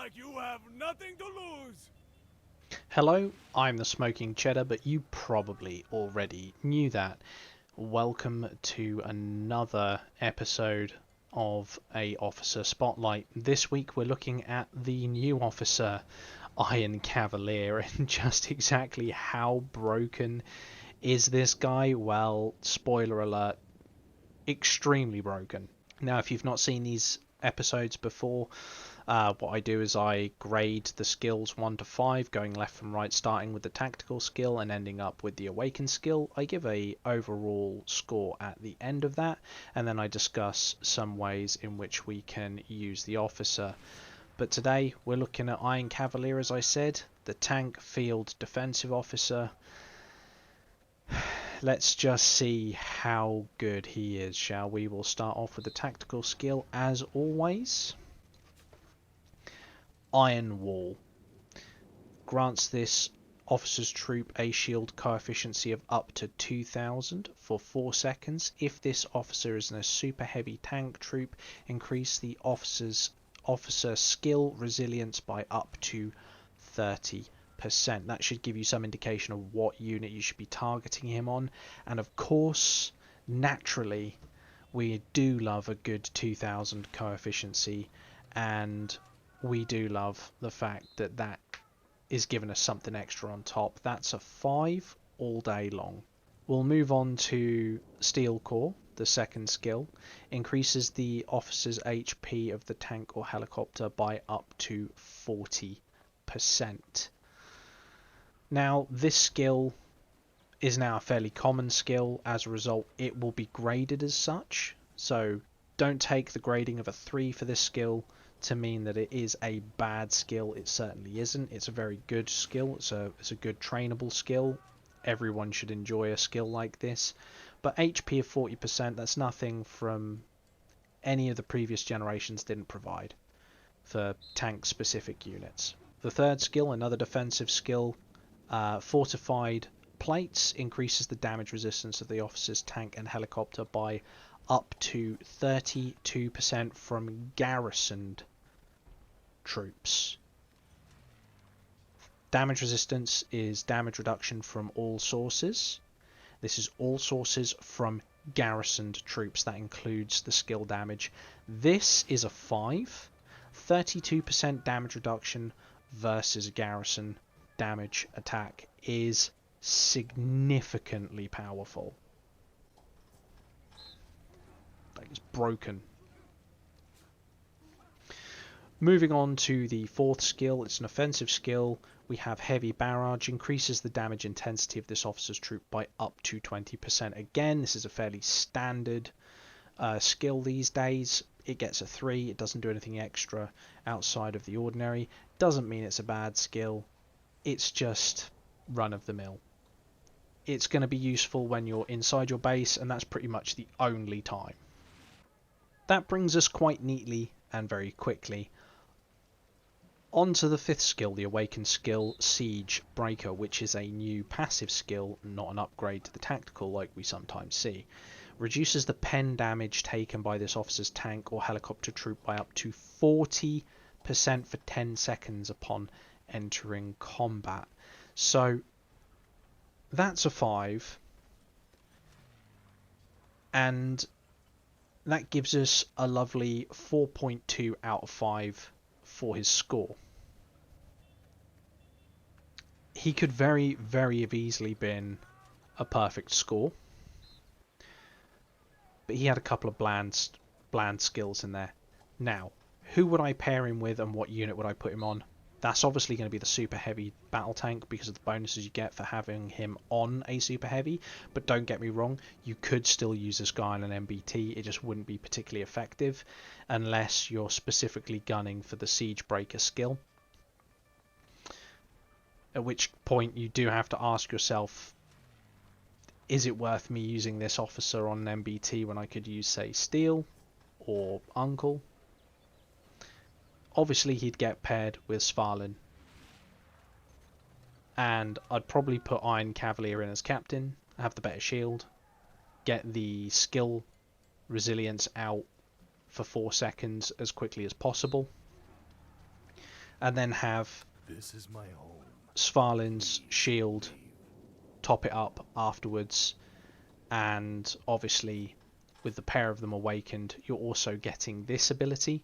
like you have nothing to lose. Hello, I'm the Smoking Cheddar, but you probably already knew that. Welcome to another episode of A Officer Spotlight. This week we're looking at the new officer, Cavalier, and just exactly how broken is this guy? Well, spoiler alert, extremely broken. Now, if you've not seen these episodes before, what I do is I grade the skills 1 to 5, going left from right, starting with the tactical skill and ending up with the awakened skill. I give a overall score at the end of that, and then I discuss some ways in which we can use the officer. But today we're looking at Iron Cavalier, as I said, the tank field defensive officer. Let's just see how good he is, shall we? We'll start off with the tactical skill as always. Iron Wall grants this officer's troop a shield coefficient of up to 2000 for 4 seconds. If this officer is in a super heavy tank troop, increase the officer skill resilience by up to 30%. That should give you some indication of what unit you should be targeting him on. And of course, naturally, we do love a good 2000 coefficient, and we do love the fact that that is giving us something extra on top. That's a 5 all day long. We'll move on to Steel Core, the second skill. Increases the officer's HP of the tank or helicopter by up to 40%. Now, this skill is now a fairly common skill. As a result, it will be graded as such. So don't take the grading of a 3 for this skill to mean that it is a bad skill. It certainly isn't. It's a very good skill. It's a good trainable skill. Everyone should enjoy a skill like this. But HP of 40%, that's nothing from any of the previous generations didn't provide for tank specific units. The third skill, another defensive skill, Fortified Plates, increases the damage resistance of the officer's tank and helicopter by up to 32% from garrisoned troops. Damage resistance is damage reduction from all sources. This is all sources from garrisoned troops. That includes the skill damage. This is a 5. 32% damage reduction versus garrison damage attack is significantly powerful. Like, it's broken. Moving on to the fourth skill, it's an offensive skill. We have Heavy Barrage, increases the damage intensity of this officer's troop by up to 20%. Again, this is a fairly standard skill these days. It gets a 3, it doesn't do anything extra outside of the ordinary. Doesn't mean it's a bad skill, it's just run of the mill. It's going to be useful when you're inside your base, and that's pretty much the only time. That brings us quite neatly and very quickly onto the fifth skill, the awakened skill, Siege Breaker, which is a new passive skill, not an upgrade to the tactical like we sometimes see. Reduces the pen damage taken by this officer's tank or helicopter troop by up to 40% for 10 seconds upon entering combat. So that's a 5, and that gives us a lovely 4.2 out of 5 for his score. He could very, very have easily been a perfect score, but he had a couple of bland skills in there. Now, who would I pair him with and what unit would I put him on? That's obviously going to be the super heavy battle tank because of the bonuses you get for having him on a super heavy. But don't get me wrong, you could still use this guy on an MBT. It just wouldn't be particularly effective unless you're specifically gunning for the Siege Breaker skill. At which point you do have to ask yourself, is it worth me using this officer on an MBT when I could use, say, Steel or Uncle? Obviously, he'd get paired with Svalin. And I'd probably put Iron Cavalier in as captain, have the better shield, get the skill resilience out for 4 seconds as quickly as possible. and then have This is my home. Svarlin's shield top it up afterwards. And obviously, with the pair of them awakened, you're also getting this ability.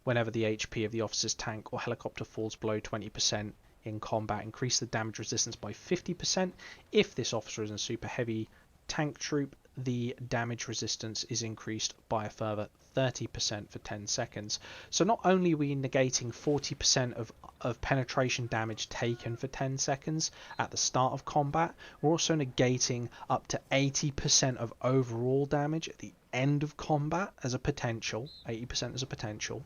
Whenever the HP of the officer's tank or helicopter falls below 20% in combat, increase the damage resistance by 50%. If this officer is a super heavy tank troop, the damage resistance is increased by a further 30% for 10 seconds. So not only are we negating 40% of penetration damage taken for 10 seconds at the start of combat, we're also negating up to 80% of overall damage at the end of combat as a potential, 80% as a potential,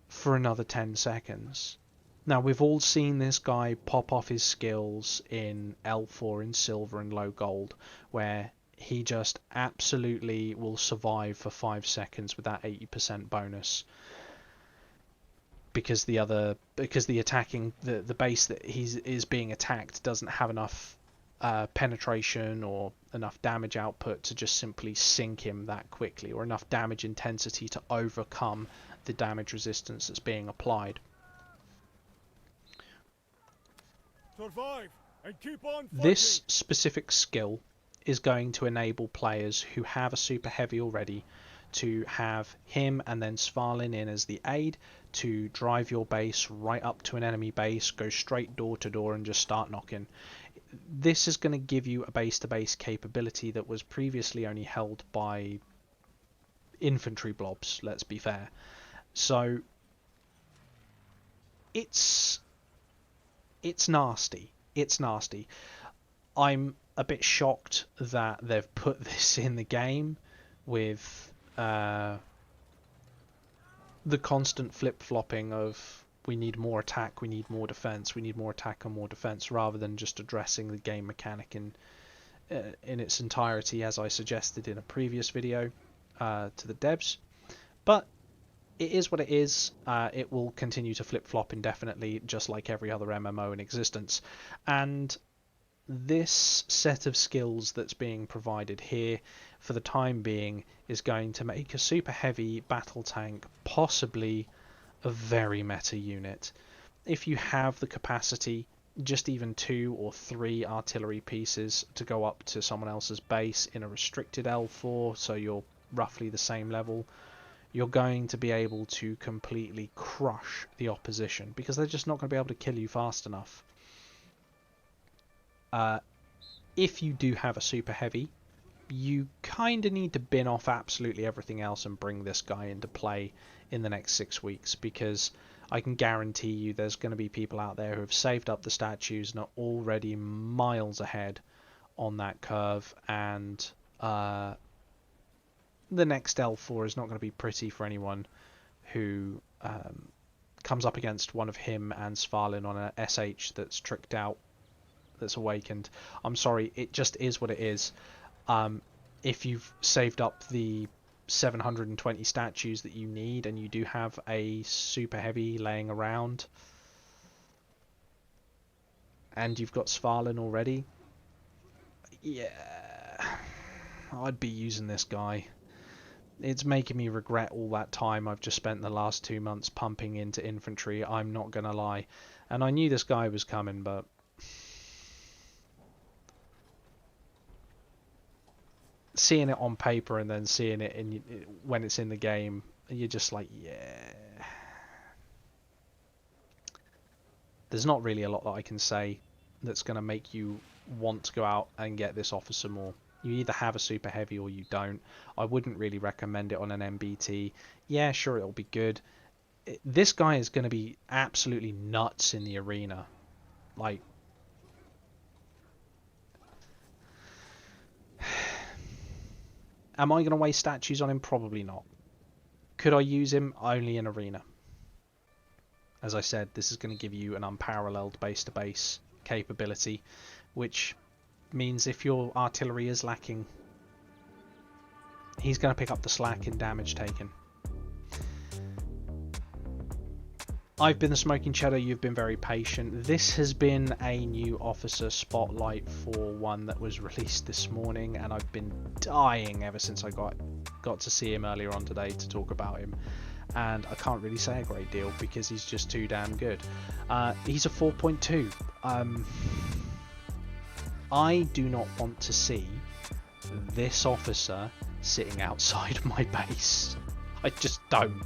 for another 10 seconds. Now, we've all seen this guy pop off his skills in L4 in silver and low gold, where he just absolutely will survive for 5 seconds with that 80% bonus. Because the attacking the base that is being attacked doesn't have enough penetration or enough damage output to just simply sink him that quickly, or enough damage intensity to overcome the damage resistance that's being applied. Survive and keep on fighting. This specific skill is going to enable players who have a super heavy already to have him and then Svarlin in as the aid to drive your base right up to an enemy base, go straight door to door and just start knocking. This is going to give you a base-to-base capability that was previously only held by infantry blobs, let's be fair. So it's nasty. It's nasty. I'm a bit shocked that they've put this in the game with the constant flip-flopping of we need more attack, we need more defense, we need more attack and more defense, rather than just addressing the game mechanic in its entirety, as I suggested in a previous video to the devs. But it is what it is. It will continue to flip-flop indefinitely, just like every other MMO in existence. And this set of skills that's being provided here, for the time being, is going to make a super heavy battle tank possibly a very meta unit. If you have the capacity, just even 2 or 3 artillery pieces to go up to someone else's base in a restricted L4, so you're roughly the same level, you're going to be able to completely crush the opposition, because they're just not going to be able to kill you fast enough. If you do have a super heavy, you kind of need to bin off absolutely everything else and bring this guy into play in the next 6 weeks, because I can guarantee you there's going to be people out there who have saved up the statues and are already miles ahead on that curve, and the next L4 is not going to be pretty for anyone who comes up against one of him and Svarlin on an SH that's tricked out, that's awakened. I'm sorry, it just is what it is. If you've saved up the 720 statues that you need, and you do have a super heavy laying around, and you've got Svarlin already, yeah, I'd be using this guy. It's making me regret all that time I've just spent the last 2 months pumping into infantry, I'm not gonna lie. And I knew this guy was coming, but seeing it on paper and then seeing it when it's in the game, you're just like, yeah. There's not really a lot that I can say that's going to make you want to go out and get this officer more. You either have a super heavy or you don't. I wouldn't really recommend it on an MBT. Yeah, sure, it'll be good. This guy is going to be absolutely nuts in the arena. Like, am I going to waste statues on him? Probably not. Could I use him? Only in arena. As I said, this is going to give you an unparalleled base-to-base capability, which means if your artillery is lacking, he's going to pick up the slack in damage taken. I've been the Smoking Cheddar, you've been very patient. This has been a new officer spotlight for one that was released this morning, and I've been dying ever since I got to see him earlier on today to talk about him. and I can't really say a great deal because he's just too damn good. He's a 4.2. I do not want to see this officer sitting outside my base. I just don't.